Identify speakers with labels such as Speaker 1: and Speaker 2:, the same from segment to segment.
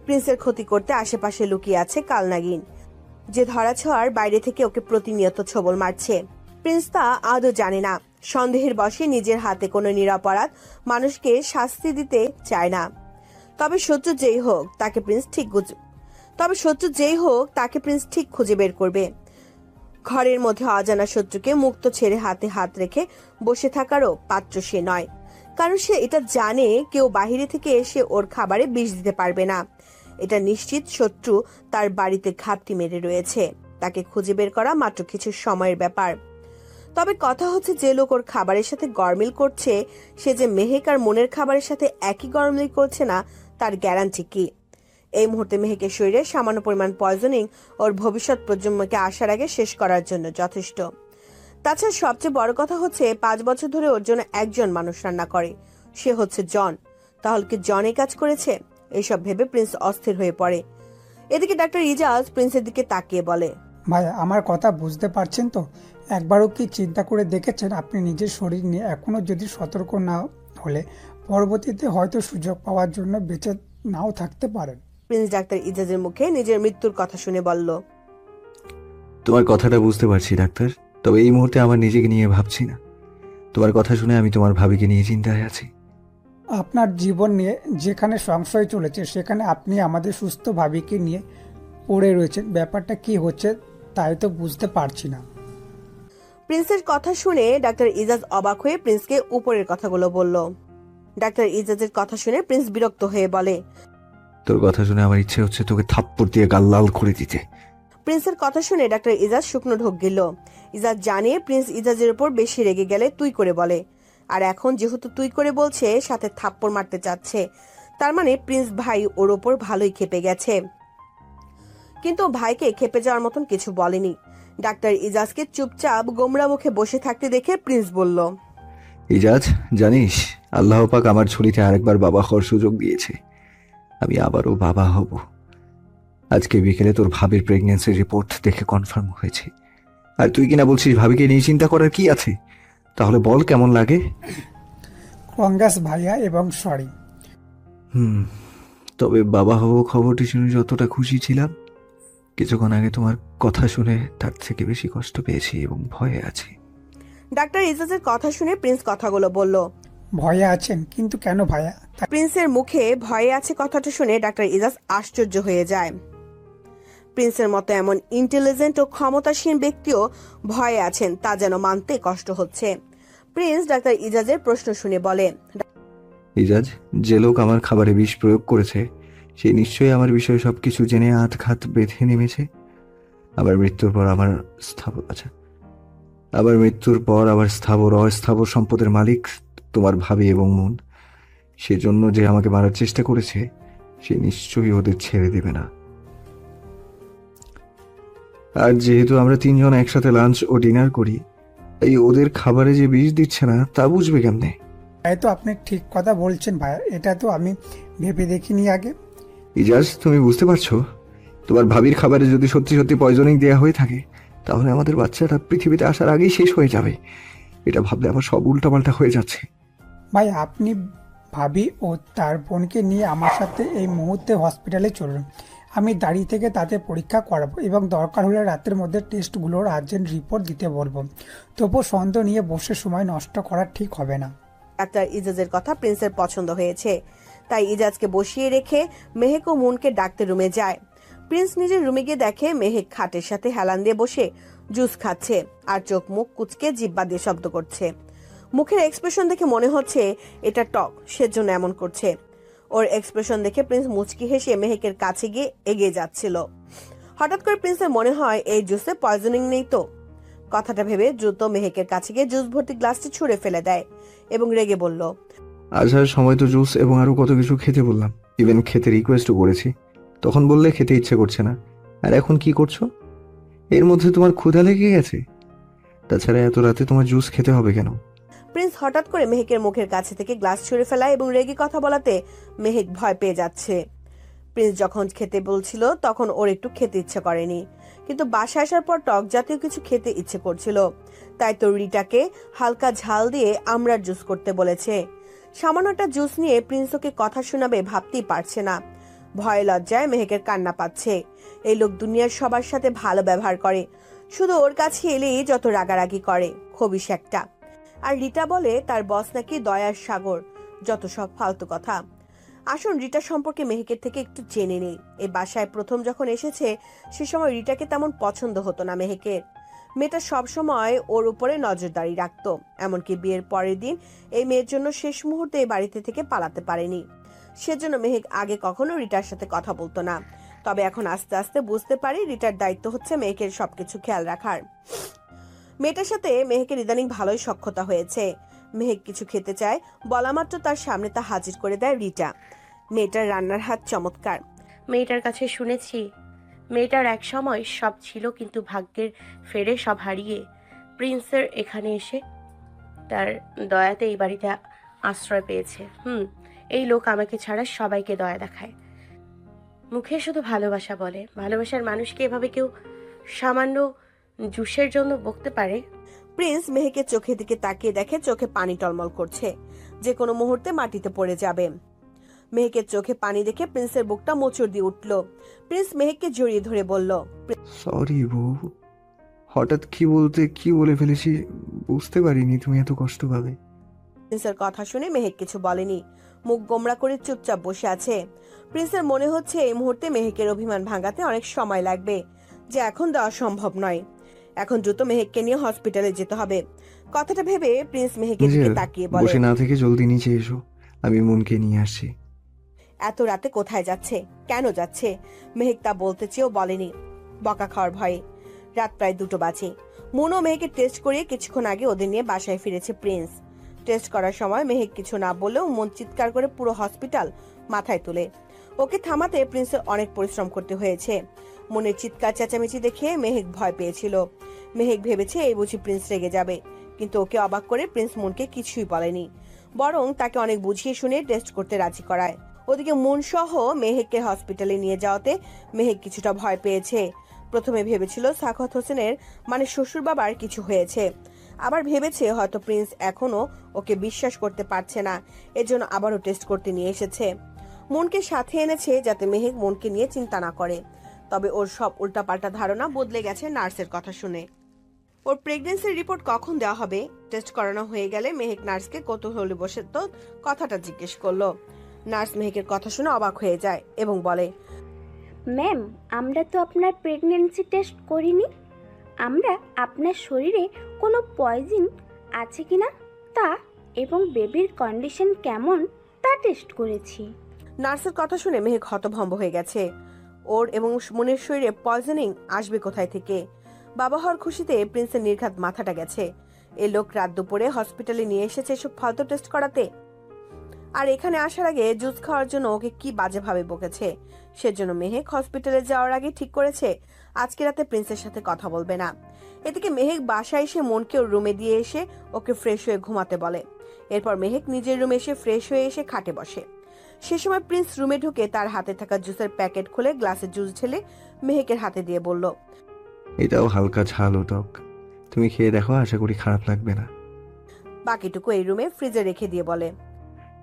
Speaker 1: প্রিন্সের ক্ষতি করতে আশেপাশে লুকিয়ে আছে কালনাগিন, যে ধরাছোঁয়ার বাইরে থেকে ওকে প্রতিনিয়ত ছোবল মারছে। প্রিন্স তা আদৌ জানে না। সন্দেহের বশে নিজের হাতে কোনো নিরপরাধ মানুষকে শাস্তি দিতে চায় না। তবে শত্রু যেই হোক তাকে প্রিন্স ঠিক খুঁজে বের করবে। ঘরের মধ্যে অজানা শত্রুকে মুক্ত ছেড়ে হাতে হাত রেখে বসে থাকারও পাত্র সে নয়, কারণ সে এটা জানে কেউ বাহিরে থেকে এসে ওর খাবারে বিষ দিতে পারবে না। এটা নিশ্চিত শত্রু তার বাড়িতে ঘাপটি মেরে রয়েছে। তাকে খুঁজে বের করা মাত্র কিছু সময়ের ব্যাপার। তবে কথা হচ্ছে, যে লোক ওর খাবারের সাথে গরমিল করছে সে যে মেহেক আর মনের খাবারের সাথে একই গরমিল করছে না তার গ্যারান্টি কি? এই মুহূর্তে মেহেকের শরীরে সামান্য পরিমাণ পয়জনিং ওর ভবিষ্যৎ প্রজন্মকে আসার আগে শেষ করার জন্য যথেষ্ট। তাছাড়া সবচেয়ে বড় কথা হচ্ছে 5 বছর ধরে ওর জন্য একজন মানুষ রান্না করে, সে হচ্ছে জন। তাহলে কি জন এই কাজ করেছে? এইসব ভেবে প্রিন্স অস্থির হয়ে পড়ে। এদিকে ডাক্তার ইজাজ প্রিন্সের দিকে তাকিয়ে বলে,
Speaker 2: ভাই, আমার কথা বুঝতে পারছেন তো? একবারও কি চিন্তা করে দেখেছেন আপনি নিজের শরীর নিয়ে এখনো যদি সতর্ক না হলে পরবর্তীতে হয়তো সুযোগ পাওয়ার জন্য বেঁচে নাও থাকতে পারেন?
Speaker 1: প্রিন্স ডাক্তার ইজাজের মুখে নিজের মৃত্যুর কথা শুনে বলল,
Speaker 3: তোমার কথাটা বুঝতে পারছি ডাক্তার, তবে এই মুহূর্তে আমার নিজেকে নিয়ে ভাবছি না। তোমার কথা শুনে আমি তোমার ভাবিকে নিয়ে চিন্তায় আছি।
Speaker 2: আপনার জীবন নিয়ে যেখানে সংশয় চলেছে সেখানে আপনি আমাদের সুস্থ ভাবিকে নিয়ে পড়ে রয়েছেন। ব্যাপারটা কি হচ্ছে তাই তো বুঝতে পারছি না।
Speaker 1: প্রিন্সের কথা শুনে ডাক্তার ইজাজ অবাক হয়ে প্রিন্সকে উপরের কথাগুলো বলল। ডাক্তার ইজাজের কথা শুনে প্রিন্স বিরক্ত হয়ে বলে,
Speaker 3: তোর কথা শুনে আমার ইচ্ছে হচ্ছে তোকে থাপ্পড় দিয়ে গাল লাল করে দিতে।
Speaker 1: প্রিন্সের কথা শুনে ডাক্তার ইজাজ শুকনো ঢোক গিলল। ইজাজ জানিয়ে প্রিন্স ইজাজের উপর বেশি রেগে গেলে তুই করে বলে, আর এখন যেহেতু তুই করে বলছে সাথে থাপ্পড় মারতে চাচ্ছে, তার মানে প্রিন্স ভাই ওর ওপর ভালোই খেপে গেছে। কিন্তু ভাইকে খেপে যাওয়ার মতন কিছু বলেনি। ডাক্তার ইজাজকে চুপচাপ গোমরা মুখে বসে থাকতে দেখে প্রিন্স বলল,
Speaker 3: ইজাজ, জানিস আল্লাহ পাক আমার ঝুলিতে আরেকবার বাবা হওয়ার সুযোগ দিয়েছে। আমি আবারও বাবা হব। আজকে বিকেলে তোর ভাবির প্রেগন্যান্সি রিপোর্ট দেখে কনফার্ম হয়েছে। আর তুই কিনা বলছিস ভাবিকে নিয়ে চিন্তা করার কি আছে? তাহলে বল কেমন লাগে?
Speaker 2: কংগ্রেস ভাইয়া এবং সরি।
Speaker 3: তবে বাবা হব খবরটি শুনে যতটা খুশি ছিলাম, কিছুক্ষণ আগে তোমার কথা শুনে তার থেকে বেশি কষ্ট পেয়েছি এবং ভয়ে আছি।
Speaker 1: ডাক্তার ইজাজের কথা শুনে প্রিন্স কথাগুলো বলল।
Speaker 2: ভয়ে আছেন? কিন্তু কেন ভাইয়া?
Speaker 1: প্রিন্সের মুখে ভয়ে আছে কথাটা শুনে ডাক্তার ইজাজ আশ্চর্য হয়ে যায়। প্রিন্সের মতো এমন ইন্টেলিজেন্ট ও ক্ষমতাসীন ব্যক্তিও ভয়ে আছেন তা যেন মানতে কষ্ট হচ্ছে। প্রিন্স ডাক্তার ইজাজের প্রশ্ন শুনে বলে,
Speaker 3: ইজাজ, যে লোক আমার খাবারে বিষ প্রয়োগ করেছে সে নিশ্চয়ই আমার বিষয়ে সবকিছু জেনে আটঘাত বেঁধে নেমেছে। আবার মৃত্যুর পর আমার স্থাবর অস্থাবর সম্পদের মালিক তোমার ভাবি এবং মন। সেজন্য যে আমাকে মারার চেষ্টা করেছে সে নিশ্চয়ই ওদের ছেড়ে দেবে না। আর যেহেতু আমরা 3 জন একসাথে লাঞ্চ ও ডিনার করি, তাই ওদের খাবারে যে বিষ দিচ্ছে না তা বুঝবে কেমনে?
Speaker 2: তাই তো আপনি ঠিক কথা বলছেন ভাইয়া, এটা তো আমি ভেবে দেখিনি আগে।
Speaker 3: ইজাজ, তুমি বুঝতে পারছো? তোমার ভাবির খাবারে যদি সত্যি সত্যি পয়জনিং দেওয়া হয়ে থাকে তাহলে আমাদের বাচ্চাটা পৃথিবীতে আসার আগেই শেষ হয়ে যাবে। এটা ভাবলে আমার সব উল্টাপাল্টা হয়ে যাচ্ছে।
Speaker 2: ভাই, আপনি ভাবি ও তার বোনকে নিয়ে আমার সাথে এই মুহূর্তে হসপিটালে চলুন। আমি দাঁড়িয়ে থেকে তাদের পরীক্ষা করাবো এবং দরকার হলে রাতের মধ্যে টেস্টগুলোর আর্জেন্ট রিপোর্ট দিতে বলবো। তবুও সন্দেহ নিয়ে বসে সময় নষ্ট করা ঠিক হবে না।
Speaker 1: ডাক্তার ইজাজের কথা প্রিন্সের পছন্দ হয়েছে, তাই ইজাজকে বসিয়ে রেখে মেহেক ও মুনকে ডাকতে রুমে যায়। প্রিন্স নিজের রুমে গিয়ে দেখে মেহেক খাটের সাথে হেলান দিয়ে বসে জুস খাচ্ছে আর চোখ মুখ কুচকে জিব্বা দিয়ে শব্দ করছে। মুখের এক্সপ্রেশন দেখে মনে হচ্ছে এটা টক, সেজন্য এমন করছে। ওর এক্সপ্রেশন দেখে প্রিন্স মুচকি হেসে মেহেকের কাছে গিয়ে এগিয়ে যাচ্ছিল। হঠাৎ করে প্রিন্সের মনে হয় এই জুসে পয়জনিং নেই তো। কথাটা ভেবে দ্রুত মেহেকের কাছে গিয়ে জুস ভর্তি গ্লাসটি ছুঁড়ে ফেলে দেয় এবং রেগে বলল,
Speaker 3: আসার সময় তো জুস এবং আরো কত কিছু খেতে বললাম, ইভেন খেতে রিকোয়েস্টও করেছি। তখন বললে খেতে ইচ্ছে করছে না, আর এখন কি করছো? এর মধ্যে তোমার ক্ষুধা লেগে গেছে? তাছাড়া এত রাতে তোমার জুস খেতে হবে কেন?
Speaker 1: প্রিন্স হঠাৎ করে মেহেকের মুখের কাছে থেকে গ্লাস ছুঁড়ে ফেলায় এবং রেগে কথা বলাতে মেহেক ভয় পেয়ে যাচ্ছে। প্রিন্স যখন খেতে বলছিল তখন ওর একটু খেতে ইচ্ছে করেনি, কিন্তু বাসায় আসার পর টক জাতীয় কিছু খেতে ইচ্ছে করছিল। তাই তো রিটাকে হালকা ঝাল দিয়ে আমড়ার জুস করতে বলেছে। সামান্য একটা জুস নিয়ে প্রিন্স ওকে কথা শোনাবে ভাবতেই পারছে না। ভয়ে লজ্জায় মেহেকের কান্না পাচ্ছে। এই লোক দুনিয়ার সবার সাথে ভালো ব্যবহার করে, শুধু ওর কাছে এলেই যত রাগারাগি করে, খবিশ একটা। আর রিটা বলে তার বস নাকি দয়ার সাগর, যত সব ফালতু কথা। আসুন রিটা সম্পর্কে মেহেকের থেকে একটু জেনে নেই। এই বাসায় প্রথম যখন এসেছে সে সময় রিটাকে তেমন পছন্দ হতো না মেহেকের। মেয়েটা সবসময় ওর উপরে নজরদারি রাখতো, এমনকি বিয়ের পরের দিন এই মেয়ের জন্য শেষ মুহূর্তে এই বাড়িতে থেকে পালাতে পারেনি। সেজন্য মেহেক আগে কখনো রিটার সাথে কথা বলতো না। তবে এখন আস্তে আস্তে বুঝতে পারি রিটার দায়িত্ব হচ্ছে মেহেকের সবকিছু খেয়াল রাখার। মেয়েটার সাথে মেহেকের ইদানিং ভালোই সখ্যতা হয়েছে। মেহেক কিছু খেতে চায়, বলা মাত্র তার সামনে তা হাজির করে দেয় রিটা। মেয়েটার রান্নার হাত চমৎকার।
Speaker 4: মেয়েটার কাছে শুনেছি মেয়েটার এক সময় সব ছিল, কিন্তু ভাগ্যের ফেরে সব হারিয়ে প্রিন্সের এখানে এসে তার দয়াতে এই বাড়িতে আশ্রয় পেয়েছে। এই লোক আমাকে ছাড়া সবাইকে দয়া দেখায়, মুখে শুধু ভালোবাসা বলে। ভালোবাসার মানুষকে এভাবে কেউ সামান্য জুসের জন্য বকতে পারে?
Speaker 1: প্রিন্স মেহেকের চোখের দিকে তাকিয়ে দেখে চোখে পানি টলমল করছে, যে কোনো মুহূর্তে মাটিতে পড়ে যাবে। মেহেকের চোখে পানি দেখে প্রিন্সের বুকটা মোচড় দিয়ে উঠল। প্রিন্স মেহেককে জড়িয়ে ধরে বলল,
Speaker 3: সরি বউ, হঠাৎ কি বলে ফেলেছি, বুঝতে পারিনি তুমি এত কষ্ট পাবে।
Speaker 1: প্রিন্সের কথা শুনে মেহেক কিছু বলেনি, মুখ গোমড়া করে চুপচাপ বসে আছে। প্রিন্সের মনে হচ্ছে এই মুহূর্তে মেহেকের অভিমান ভাঙাতে অনেক সময় লাগবে, যে এখন দেওয়া সম্ভব নয়। এখন দ্রুত মেহেককে নিয়ে হসপিটালে যেতে হবে। কথাটা ভেবে প্রিন্স মেহেকের দিকে তাকিয়ে বলে,
Speaker 3: বসে না থেকে জলদি নিচে এসো, আমি মনকে নিয়ে আসছি।
Speaker 1: এত রাতে কোথায় যাচ্ছে, কেন যাচ্ছে? মেহেক তা বলতে চেয়েও বলেনি, বকা খাওয়ার ভয়ে। রাত প্রায় 2টো বাজে। মন ও মেহেকের টেস্ট করিয়ে কিছুক্ষণ আগে ওদের নিয়ে বাসায় ফিরেছে প্রিন্স। টেস্ট করার সময় মেহেক কিছু না বললেও মন চিৎকার করে পুরো হসপিটাল মাথায় তুলে। ওকে থামাতে প্রিন্সের অনেক পরিশ্রম করতে হয়েছে। মনের চিৎকার চেঁচামেচি দেখে মেহেক ভয় পেয়েছিল। মেহেক ভেবেছে এই বুঝি প্রিন্স রেগে যাবে, কিন্তু ওকে অবাক করে প্রিন্স মনকে কিছুই বলেনি, বরং তাকে অনেক বুঝিয়ে শুনে টেস্ট করতে রাজি করায়। ওদিকে মন সহ মেহেককে হসপিটালে নিয়ে যাওয়াতে মেহেক কিছুটা ভয় পেয়েছে। প্রথমে ভেবেছিল সাখাওয়াত হোসেনের মানে শ্বশুর বাবার কিছু হয়েছে, আবার ভেবেছে হয়তো প্রিন্স এখনো ওকে বিশ্বাস করতে পারছে না, এজন্য আবারও টেস্ট করতে নিয়ে এসেছে। মনকে সাথে এনেছে যাতে মেহেক মনকে নিয়ে চিন্তা না করে। তবে ওর সব উল্টাপাল্টা ধারণা বদলে গেছে নার্সের কথা শুনে। ওর প্রেগন্যান্সির রিপোর্ট কখন দেওয়া হবে? টেস্ট করানো হয়ে গেলে মেহেক নার্সকে কৌতূহলী বসে তো কথাটা জিজ্ঞেস করলো। নার্স মেহেকের কথা শুনে অবাক হয়ে যায় এবং বলে,
Speaker 5: ম্যাম, আমরা তো আপনার প্রেগন্যান্সি টেস্ট করিনি। আমরা আপনার শরীরে কোনো পয়জন আছে কিনা তা এবং বেবির কন্ডিশন কেমন তা টেস্ট করেছি।
Speaker 1: নার্সের কথা শুনে মেহেক হতভম্ব হয়ে গেছে। ওর এবং মনের শরীরে পয়জনিং আসবে কোথায় থেকে? বাবা হওয়ার খুশিতে প্রিন্সের নির্ঘাত মাথাটা গেছে। এ লোক রাত দুপুরে হসপিটালে নিয়ে এসেছে এসব ফালতু টেস্ট করাতে। আর এখানে আসার আগে জুস খাওয়ার জন্য ওকে কি বাজেভাবে বকেছে। সেজন্য মেহেক হসপিটালে যাওয়ার আগে ঠিক করেছে আজকে রাতে প্রিন্সের সাথে কথা বলবে না। এদিকে মেহেক বাসায় এসে মনকে ওর রুমে দিয়ে এসে ওকে ফ্রেশ হয়ে ঘুমাতে বলে। এরপর মেহেক নিজের রুমে এসে ফ্রেশ হয়ে এসে খাটে বসে। সে সময় প্রিন্স রুমে ঢুকে তার হাতে থাকা জুসের প্যাকেট খুলে গ্লাসে জুস ঢেলে মেহেকের হাতে দিয়ে বলল,
Speaker 3: এটাও হালকা ঝাল ও টক, তুমি খেয়ে দেখো, আশা করি খারাপ লাগবে না।
Speaker 1: বাকিটুকু এই রুমে ফ্রিজে রেখে দিয়ে বলে,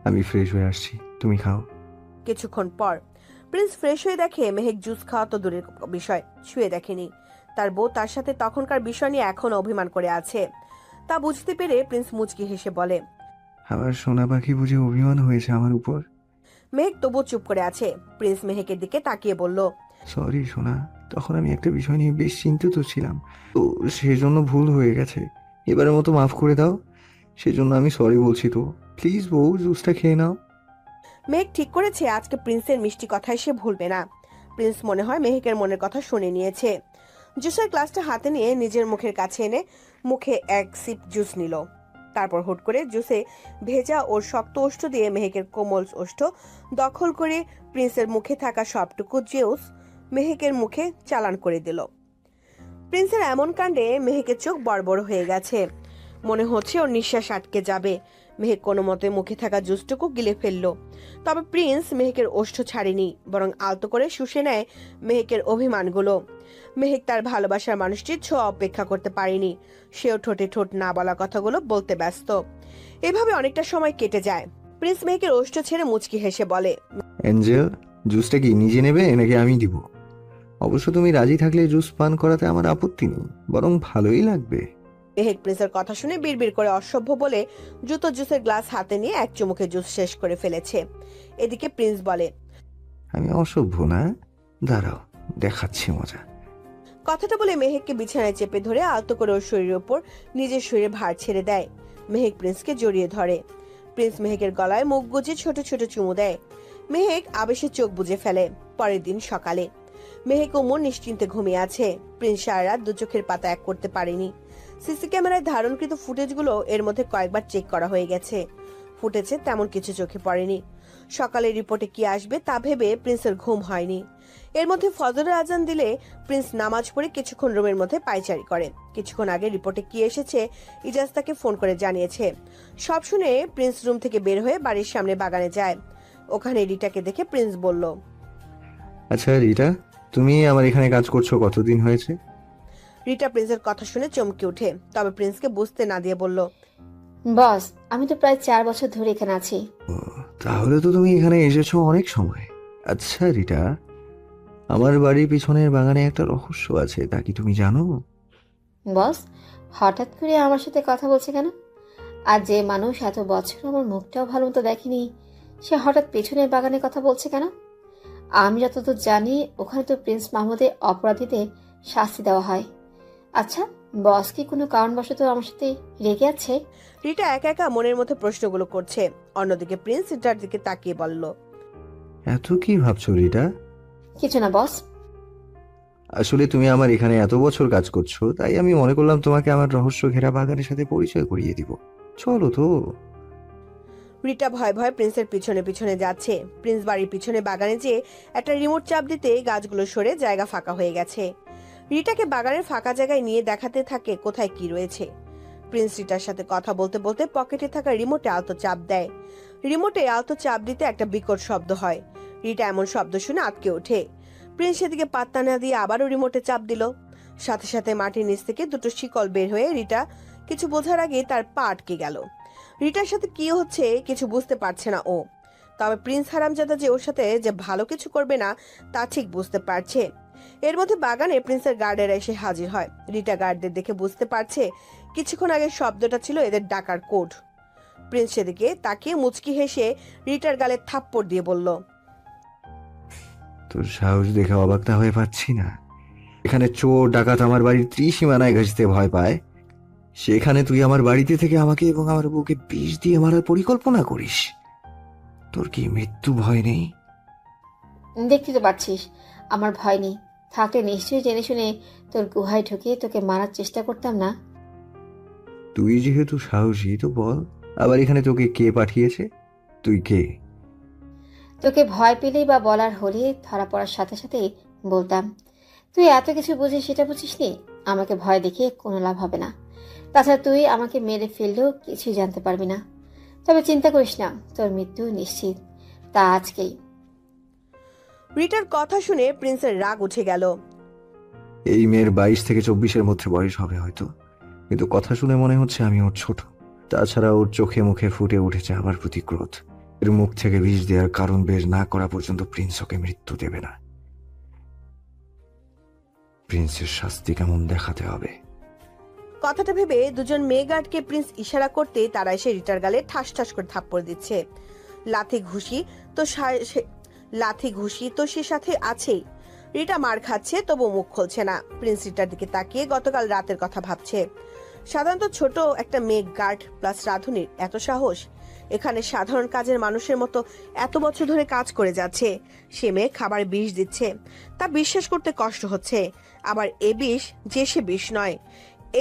Speaker 3: আমি ফ্রেশ হয়ে আসছি, তুমি খাও।
Speaker 1: কিছুক্ষণ পর প্রিন্স ফ্রেশ হয়ে দেখে মেহেক জুস খাওয়া তো দূরের বিষয়, ছুঁয়ে দেখেনি। তার বউ তার সাথে তখনকার বিষয় নিয়ে এখনো অভিমান করে আছে। তা বুঝতে পেরে প্রিন্স মুচকি হেসে বলে,
Speaker 3: আমার সোনা পাখি বুঝে অভিমান হয়েছে আমার উপর?
Speaker 1: মেহেক তবু চুপ করে আছে। প্রিন্স মেহেকের দিকে তাকিয়ে বলল,
Speaker 3: সরি সোনা, তখন আমি একটা বিষয় নিয়ে বেশ চিন্তিত ছিলাম, তো সেজন্য ভুল হয়ে গেছে, এবারের মতো মাফ করে দাও। সেজন্য আমি সরি বলছি, তো প্লিজ বউ জুসটা খেয়ে নাও।
Speaker 1: মেহেক ঠিক করেছে আজকে প্রিন্সের মিষ্টি কথাই সে ভুলবে না। প্রিন্স মনে হয় মেহেকের মনের কথা শুনে নিয়েছে। জুসের গ্লাসটা হাতে নিয়ে নিজের মুখের কাছে এনে মুখে এক সিপ জুস নিল। তারপর হুট করে জুসে ভেজা ওর শক্ত ওষ্ঠ দিয়ে মেহেকের কোমল ওষ্ঠ দখল করে প্রিন্সের মুখে থাকা সবটুকু জুস মেহেকের মুখে চালান করে দিল। প্রিন্সের এমন কাণ্ডে মেহেকের চোখ বড় হয়ে গেছে। মনে হচ্ছে ওর নিঃশ্বাস আটকে যাবে। মেহেক কোনো মতে মুখে থাকা জুসটুকু গিলে ফেললো। তবে প্রিন্স মেহেকের ওষ্ঠ ছাড়েনি, বরং আলতো করে শুষে নেয় মেহেকের অভিমানগুলো। মেহেক তার ভালোবাসার মানুষটির ছোঁয়া অপেক্ষা করতে পারেনি। সেও ঠোঁটে ঠোঁট না বলা কথাগুলো বলতে ব্যস্ত। এভাবে অনেকটা সময় কেটে যায়। প্রিন্স মেহেকের ওষ্ঠ ছেড়ে মুচকি হেসে বলে,
Speaker 3: এঞ্জেল, জুসটা কি নিজে নেবে নাকি আমি দিব? অবশ্য তুমি রাজি থাকলে জুস পান করাতে আমার আপত্তি নেই, বরং ভালোই লাগবে।
Speaker 1: মেহেক প্রিন্সের কথা শুনে বিড়বিড় করে অসভ্য বলে দ্রুত জুসের গ্লাস হাতে নিয়ে এক চুমুকে জুস শেষ করে ফেলেছে। এদিকে প্রিন্স বলে,
Speaker 3: আমি অসভ্য না? দাঁড়াও, দেখাচ্ছি মজা।
Speaker 1: কথাটা বলে মেহেককে বিছানায় চেপে ধরে আলতো করে ওর শরীরের উপর নিজের শরীরে ভার ছেড়ে দেয়। মেহেক প্রিন্সকে জড়িয়ে ধরে। প্রিন্স মেহেকের গলায় মুখ গুজে ছোট ছোট চুমু দেয়। মেহেক আবেশে চোখ বুজে ফেলে। পরের দিন সকালে মেহেক ও মন নিশ্চিন্তে ঘুমিয়ে আছে। প্রিন্স সারা রাত দু চোখের পাতা এক করতে পারেনি। সিসি ক্যামেরায় ধারণকৃত ফুটেজগুলো এর মধ্যে কয়েকবার চেক করা হয়ে গেছে। ফুটেজে তেমন কিছু চোখে পড়েনি। সকালে রিপোর্টে কি আসবে তা ভেবে প্রিন্সের ঘুম হয়নি। এর মধ্যে ফজরের আজান দিলে প্রিন্স নামাজ পড়ে কিছুক্ষণ রুমের মধ্যে পায়চারি করে। কিছুক্ষণ আগে রিপোর্টে কি এসেছে ইজাজ তাকে ফোন করে জানিয়েছে। সব শুনে প্রিন্স রুম থেকে বের হয়ে বাড়ির সামনে বাগানে যায়। ওখানে রিটাকে দেখে প্রিন্স বলল,
Speaker 3: আচ্ছা রিটা, তুমি আমার এখানে কাজ করছো কতদিন হয়েছে?
Speaker 1: রিটা প্রিন্সের কথা শুনে চমকে ওঠে, তবে প্রিন্সকে বুঝতে না দিয়ে বলল,
Speaker 6: বস, আমি তো প্রায় 4 বছর ধরে এখানে আছি।
Speaker 3: ও, তাহলে তো তুমি এখানে এসেছো অনেক সময়। আচ্ছা রিটা, আমার বাড়ির পিছনের বাগানে একটা রহস্য আছে, তা কি তুমি জানো?
Speaker 6: বস, হঠাৎ করে আমার সাথে কথা বলছে কেন? আর যে মানুষ এত বছর আমার মুখটাও ভালো মতো দেখেনি, সে হঠাৎ পেছনের বাগানে কথা বলছে কেন? আমি যতদূর জানি ওখানে তো প্রিন্স মাহমুদের অপরাধীদের শাস্তি দেওয়া হয়। আচ্ছা, বস কি কোনো কারণবশত আমার সাথে রেগে আছে?
Speaker 1: রিটা একা একা মনের মধ্যে প্রশ্নগুলো করছে। অন্যদিকে প্রিন্স রিটার দিকে তাকিয়ে বলল,
Speaker 3: এত কি ভাবছো রিটা?
Speaker 6: কিছু না বস।
Speaker 3: আসলে তুমি আমার এখানে এত বছর কাজ করছো, তাই আমি মনে করলাম তোমাকে আমার রহস্য ঘেরা বাগানের সাথে পরিচয় করিয়ে দিব। চলো তো।
Speaker 1: রিটা ভয় ভয় প্রিন্সের পিছনে পিছনে যাচ্ছে। প্রিন্স বাড়ির পিছনে বাগানে যেয়ে একটা রিমোট চাপ দিতে গাছগুলো সরে জায়গা ফাঁকা হয়ে গেছে। রিটাকে বাগানের ফাঁকা জায়গায় নিয়ে দেখাতে থাকে কোথায় কি রয়েছে। প্রিন্স রিটার সাথে কথা বলতে বলতে পকেটে থাকা রিমোটে আলতো চাপ দেয়। রিমোটে আলতো চাপ দিতে একটা বিকট শব্দ হয়। রিটা এমন শব্দ শুনে আটকে ওঠে। প্রিন্স সেদিকে পাত্তা না দিয়ে আবারও রিমোটে চাপ দিল। সাথে সাথে মাটির নিচ থেকে দুটো শিকল বের হয়ে রিটা কিছু বোঝার আগে তার পা আটকে গেল। রিটার সাথে কি হচ্ছে কিছু বুঝতে পারছে না ও, তবে প্রিন্স হারামজাদা যে ওর সাথে যে ভালো কিছু করবে না তা ঠিক বুঝতে পারছে। এর মধ্যে বাগানে প্রিন্সের গার্ডেরা এসে হাজির হয়। রিটা গার্ডদের দেখে বুঝতে পারছে কিছুক্ষণ আগে শব্দটা ছিল এদের ডাকার কোড। প্রিন্স সেদিকে তাকিয়ে মুচকি হেসে রিটার গালে থাপ্পড় দিয়ে বলল,
Speaker 3: তোর সাহস দেখে অবাক না হয়ে পাচ্ছি না। এখানে চোর ডাকাত আমার বাড়ির ত্রিসীমানায় ঘাসতে ভয় পায়, সেখানে তুই আমার বাড়িতে থেকে আমাকে এবং আমার বউকে বিষ দিয়ে মারার পরিকল্পনা করিস। তোর কি মৃত্যু ভয় নেই?
Speaker 6: দেখতে তো পাচ্ছিস আমার ভয় নেই। থাকলে নিশ্চয়ই জেনে শুনে তোর গুহায় ঢুকে তোকে মারার চেষ্টা করতাম না।
Speaker 3: তুই যেহেতু সাহসী, তো বল, আবার এখানে তোকে কে পাঠিয়েছে? তুই কে?
Speaker 6: তোকে ভয় পেলেই বা বলার হলে ধরা পড়ার সাথে সাথেই বলতাম। তুই এত কিছু বুঝিস সেটা বুঝিসনি। আমাকে ভয় দেখিয়ে কোনো লাভ হবে না। তাছাড়া তুই আমাকে মেরে ফেললেও কিছুই জানতে পারবি না। তবে চিন্তা করিস না, তোর মৃত্যু নিশ্চিত, তা আজকেই।
Speaker 1: রিটার কথা শুনে প্রিন্সের রাগ উঠে গেল।
Speaker 3: এই মেয়ের 22 থেকে 24-এর মধ্যে বয়স হবে হয়তো, কিন্তু কথা শুনে মনে হচ্ছে আমি ওর ছোট। তাছাড়া ওর চোখে মুখে ফুটে উঠেছে আমার প্রতি ক্রোধ। এর মুখ থেকে বিষ দেওয়ার কারণ বের না করা পর্যন্ত প্রিন্স ওকে মৃত্যু দেবে না। প্রিন্সের শাস্তি কেমন দেখাতে হবে।
Speaker 1: কথাটা ভেবে দুজন মেয়ে গার্ডকে প্রিন্স ইশারা করতে তারা এসে রিটার গালে ঠাস ঠাস করে থাপ্পড় দিচ্ছে। লাথি ঘুষি তো সে সাথে আছেই। রিটা মার খাচ্ছে তবু মুখ খুলছে না। প্রিন্স রিটার দিকে তাকিয়ে গতকাল রাতের কথা ভাবছে। সাধারণত ছোট একটা মেয়ে গার্ড প্লাস রাধুনির এত সাহস। এখানে সাধারণ কাজের মানুষের মতো এত বছর ধরে কাজ করে যাচ্ছে, সে মেয়ে খাবার বিষ দিচ্ছে, তা বিশ্বাস করতে কষ্ট হচ্ছে। আবার এ বিষ যে সে বিষ নয়,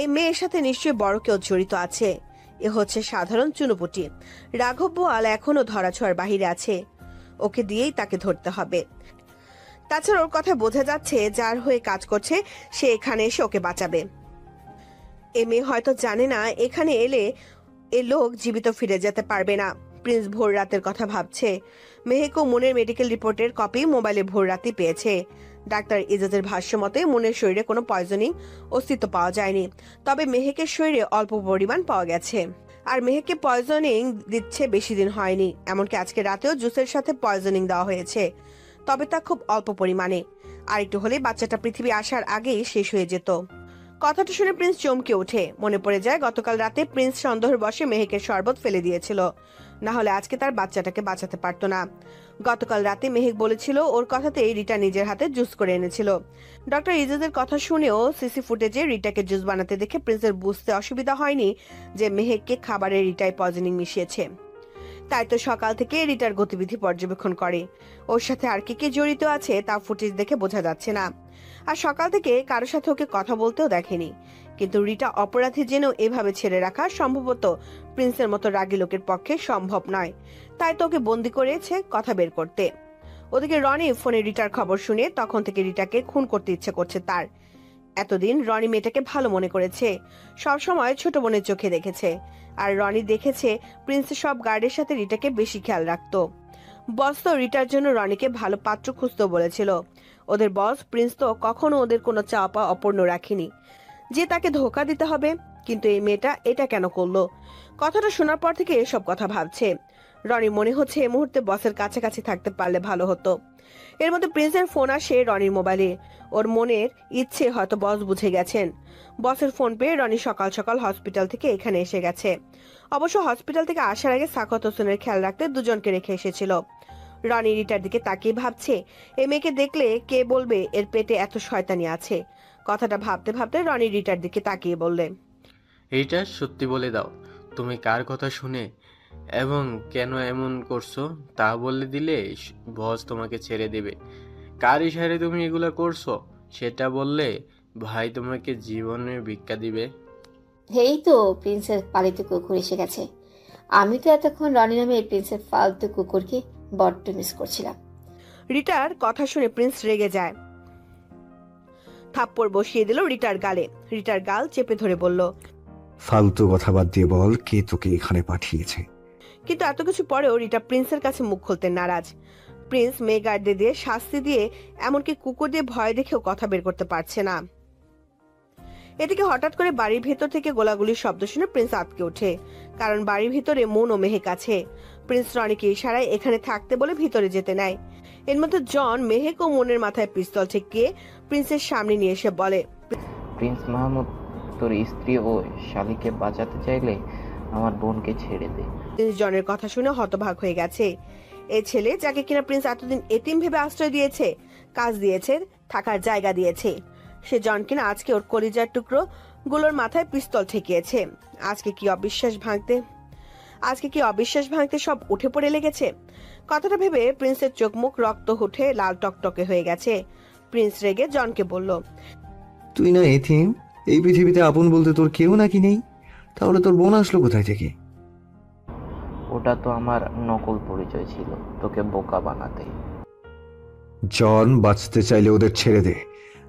Speaker 1: এই মেয়ের সাথে নিশ্চয়ই বড় কেউ জড়িত আছে। এ হচ্ছে সাধারণ চুনোপুটি। রাঘব বোয়াল এখনো ধরাছোঁয়ার বাহিরে আছে, ওকে দিয়েই তাকে ধরতে হবে। তাছাড়া ওর কথা বোঝা যাচ্ছে যার হয়ে কাজ করছে সে এখানে এসে ওকে বাঁচাবে। এ মেয়ে হয়তো জানে না এখানে এলে এ লোক জীবিত ফিরে যেতে পারবে না। প্রিন্স ভোর রাতের কথা ভাবছে। মেহেক ও মনের মেডিকেল রিপোর্টের কপি মোবাইলে ভোর রাতে পেয়েছে। ডাক্তার ইজাজের ভাষ্য মতে মনের শরীরে কোনো পয়জনিং অস্তিত্ব পাওয়া যায়নি, তবে মেহেকের শরীরে অল্প পরিমাণ পাওয়া গেছে। আর মেহেককে পয়জনিং দিচ্ছে বেশি দিন হয়নি, এমনকি আজকে রাতেও জুসের সাথে পয়জনিং দেওয়া হয়েছে, তবে তা খুব অল্প পরিমাণে। আর একটু হলেই বাচ্চাটা পৃথিবী আসার আগেই শেষ হয়ে যেত। কথাটা শুনে প্রিন্স চমকে ওঠে। মনে পড়ে যায় গতকাল রাতে প্রিন্স সন্দেহের বশে মেহেকের শরবত ফেলে দিয়েছিল, না হলে আজকে তার বাচ্চাটাকে বাঁচাতে পারতো না। গতকাল রাতে মেহেক বলেছিল ওর কথাতেই রিটা নিজের হাতে জুস করে এনেছিল। ডক্টর ইজাজের কথা শুনেও সিসি ফুটেজে রিটাকে জুস বানাতে দেখে প্রিন্সের বুঝতে অসুবিধা হয়নি যে মেহেককে খাবারে রিটায় পয়জনিং মিশিয়েছে। তাই তো সকাল থেকে রিটার গতিবিধি পর্যবেক্ষণ করে। ওর সাথে আর কি জড়িত আছে তা ফুটেজ দেখে বোঝা যাচ্ছে না। আর সকাল থেকে কারোর সাথে ওকে কথা বলতেও দেখেনি। কিন্তু রিটা অপরাধী জেনেও এভাবে ছেড়ে রাখা সম্ভবত প্রিন্সের মতো রাগী লোকের পক্ষে সম্ভব নয়। তাই তো ওকে বন্দি করেছে কথা বের করতে। ওদিকে রনি ফোনে রিটার খবর শুনে তখন থেকে রিটাকে খুন করতে ইচ্ছে করছে তার। এতদিন রনি মেয়েটাকে ভালো মনে করেছে, সবসময় ছোট বোনের চোখে দেখেছে। আর রনি দেখেছে প্রিন্সের সব গার্ডের সাথে রিটাকে বেশি খেয়াল রাখতো। বস তো রিটার জন্য রনিকে ভালো পাত্র খুঁজতে বলেছিল। ওদের বস প্রিন্স তো কখনো ওদের কোনো চাপা অপূর্ণ রাখেনি যে তাকে ধোকা দিতে হবে। কিন্তু এই মেয়েটা এটা কেন করলো? কথাটা শোনার পর থেকে এসব কথা ভাবছে রনি। মনে হচ্ছে এই মুহূর্তে বসের কাছাকাছি থাকতে পারলে ভালো হতো। এর মধ্যে প্রিন্সের ফোন আসে রনির মোবাইলে। ওর মনের ইচ্ছে হয়তো বস বুঝে গেছেন। বসের ফোন পেয়ে রনি সকাল সকাল হসপিটাল থেকে এখানে এসে গেছে। অবশ্য হসপিটাল থেকে আসার আগে সাখাওয়াত হোসেনের খেয়াল রাখতে দুজনকে রেখে এসেছিল। রনি রিটার দিকে তাকিয়ে ভাবছে এই মেয়েকে দেখলে কে বলবে এর পেটে এত শয়তানি আছে। কথাটা ভাবতে ভাবতে রনি রিটার দিকে তাকিয়ে বললে,
Speaker 7: এইটা সত্যি বলে দাও, তুমি কার কথা শুনে এবং কেন এমন করছো তা বলে দিলে বস তোমাকে ছেড়ে দেবে। কার ইশারায় তুমি এগুলো করছো সেটা বললে ভাই তোমাকে জীবনে ভিক্ষা দিবে।
Speaker 6: এই তো প্রিন্সের পালিত কুকুর এসে গেছে। আমি তো এতক্ষণ রনি নামে এই প্রিন্সের ফালতু কুকুরকে বড্ড মিস করছিলাম।
Speaker 1: রিটার কথা শুনে প্রিন্স রেগে যায়। থাপ্পড় বসিয়ে দিল রিটার গালে। রিটার গাল চেপে ধরে বলল,
Speaker 3: ফালতু কথা বাদ দিয়ে বল কে তোকে এখানে পাঠিয়েছে।
Speaker 1: কিন্তু এত কিছু পরেও রিটা প্রিন্সের কাছে মুখ খুলতে নারাজ। প্রিন্স মেয়ে গার্ডদের দিয়ে শাস্তি দিয়ে এমনকি কুকুর দিয়ে ভয় দেখেও কথা বের করতে পারছে না। এদিকে হঠাৎ করে বাড়ির ভেতর থেকে গোলাগুলির শব্দ শুনে প্রিন্স আটকে ওঠে, কারণ বাড়ির ভিতরে মন ও মেহেক আছে। প্রিন্স রনিকে ইশারায় এখানে থাকতে বলে ভিতরে যেতে নেয়। এর মধ্যে জন মেহেক ও মনের মাথায় পিস্তল ঠেকিয়ে প্রিন্সের সামনে নিয়ে এসে বলে,
Speaker 8: প্রিন্স মাহমুদ, তোর স্ত্রী ও শালীকে বাঁচাতে চাইলে আমার বোনকে ছেড়ে দে।
Speaker 1: প্রিন্স জনের কথা শুনে হতবাক হয়ে গেছে। এই ছেলে যাকে কিনা প্রিন্স এতদিন এতিম ভেবে আশ্রয় দিয়েছে, কাজ দিয়েছে, থাকার জায়গা দিয়েছে, সে জন কিনা আজকে ওর কলিজার টুকরো গুলোর মাথায় পিস্তল ঠেকিয়েছে। আজকে কি অবিশ্বাস ভাঙতে সব উঠে পড়ে লেগেছে। কথাটা ভেবে প্রিন্সের চোখ মুখ রক্ত উঠে লাল টকটকে হয়ে গেছে। প্রিন্স রেগে জনকে বলল,
Speaker 3: তুই না এতিম, এই পৃথিবীতে আপন বলতে তোর কেউ নাকি নেই, তাহলে তোর বোন আসলো কোথায় থেকে?
Speaker 8: ওটা তো আমার নকল পরিচয় ছিল তোকে বোকা বানাতে।
Speaker 3: জন, বাঁচতে চাইলে ওদের ছেড়ে দে,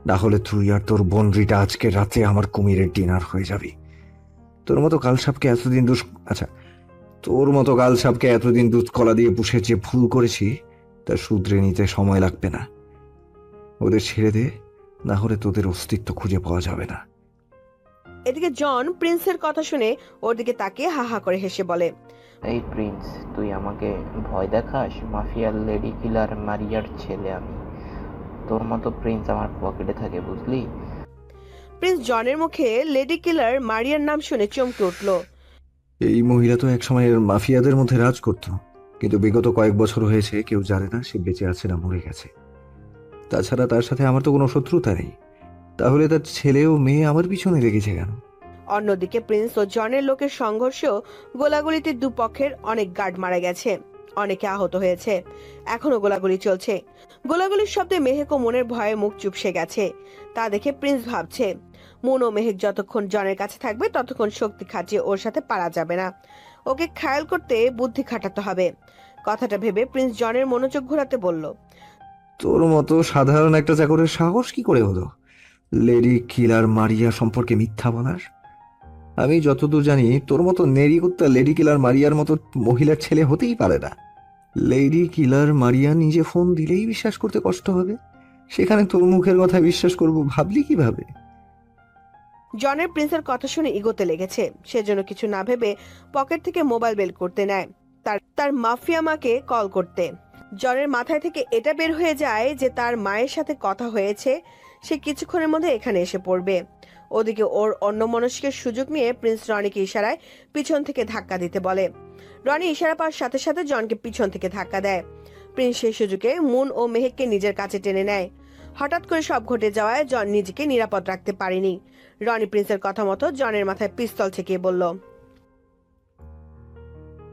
Speaker 3: না হলে তুই আর তোর বোন রিটা আজকে রাতে আমার কুমিরের ডিনার হয়ে যাবি। তোর মতো কালসাপকে এতদিন দুধ কলা দিয়ে পুষে যে ভুল করেছি তা শুধরে নিতে সময় লাগবে না। ওদের ছেড়ে দে, না হলে তোদের অস্তিত্ব খুঁজে পাওয়া যাবে না।
Speaker 1: এদিকে জন প্রিন্সের কথা শুনে ওর দিকে তাকিয়ে হা হা করে হেসে বলে,
Speaker 8: এই প্রিন্স, তুই আমাকে ভয় দেখাস? মাফিয়ার লেডি কিলার মারিয়ার ছেলে আমি। তোর মতো প্রিন্স আমার পকেটে থাকে, বুঝলি?
Speaker 1: প্রিন্স জনের মুখে লেডি কিলার মারিয়ার নাম শুনে চমকে উঠল।
Speaker 3: এই মহিলা তো একসময় মাফিয়াদের মধ্যে রাজ করত, কিন্তু বিগত কয়েক বছর হয়েছে কেউ জানে না সে বেঁচে আছে না মরে গেছে। তাছাড়া তার সাথে আমার তো কোনো শত্রুতা নেই, তাহলে তার ছেলে ও মেয়ে আমার পিছনে লেগেছে কেন?
Speaker 1: অন্যদিকে প্রিন্স ও জনের লোকের সংঘর্ষেও গোলাগুলিতে দুপক্ষের অনেক গার্ড মারা গেছে, অনেকে আহত হয়েছে, এখনো গোলাগুলি চলছে। গোলাগুলির শব্দে মেহেক ও মনের ভয়ে মুখ চুপসে গেছে। তা দেখে প্রিন্স ভাবছে মন ও মেহেক যতক্ষণ জনের কাছে থাকবে ততক্ষণ শক্তি খাটিয়ে ওর সাথে পারা যাবে না, ওকে খেয়াল করতে বুদ্ধি খাটাতে হবে। কথাটা ভেবে প্রিন্স জনের মনোযোগ ঘোরাতে বলল,
Speaker 3: তোর মতো সাধারণ একটা চাকরের সাহস কি করে হলো লেডি কিলার মারিয়া সম্পর্কে মিথ্যা বলার? আমি যতদূর জানি তোর মতো নেরিকুত্তা লেডি কিলার মারিয়ার মতো মহিলার ছেলে হতেই পারে না। লেডি কিলার মারিয়া নিজে ফোন দিলেই বিশ্বাস করতে কষ্ট হবে, সেখানে তোর মুখের কথা বিশ্বাস করব ভাবলি কিভাবে?
Speaker 1: জনের প্রিন্সের কথা শুনে ইগোতে লেগেছে। সেজন্য কিছু না ভেবে পকেট থেকে মোবাইল বের করতে নেয় তার মাফিয়া মাকে কল করতে। জনের মাথায় থেকে এটা বের হয়ে যায় যে তার মায়ের সাথে কথা হয়েছে, সে কিছুক্ষণের মধ্যে এখানে এসে পড়বে। ওদিকে ওর অন্যমনস্কের সুযোগ নিয়ে প্রিন্স রনিকে ইশারায় পিছন থেকে ধাক্কা দিতে বলে। রনি ইশারা পাওয়ার সাথে সাথে জনকে পিছন থেকে ধাক্কা দেয়। প্রিন্স সেই সুযোগে মুন ও মেহেককে নিজের কাছে টেনে নেয়। হঠাৎ করে সব ঘটে যাওয়ায় জন নিজেকে নিরাপদ রাখতে পারেনি। রনি প্রিন্সের কথা মতো জনের মাথায় পিস্তল ঠেকিয়ে বলল,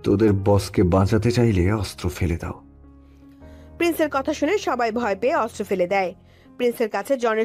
Speaker 3: তোদের বসকে বাঁচাতে চাইলে অস্ত্র ফেলে দাও।
Speaker 1: প্রিন্সের কথা শুনে সবাই ভয় পেয়ে অস্ত্র ফেলে দেয়। প্রিন্সের কাছে জনের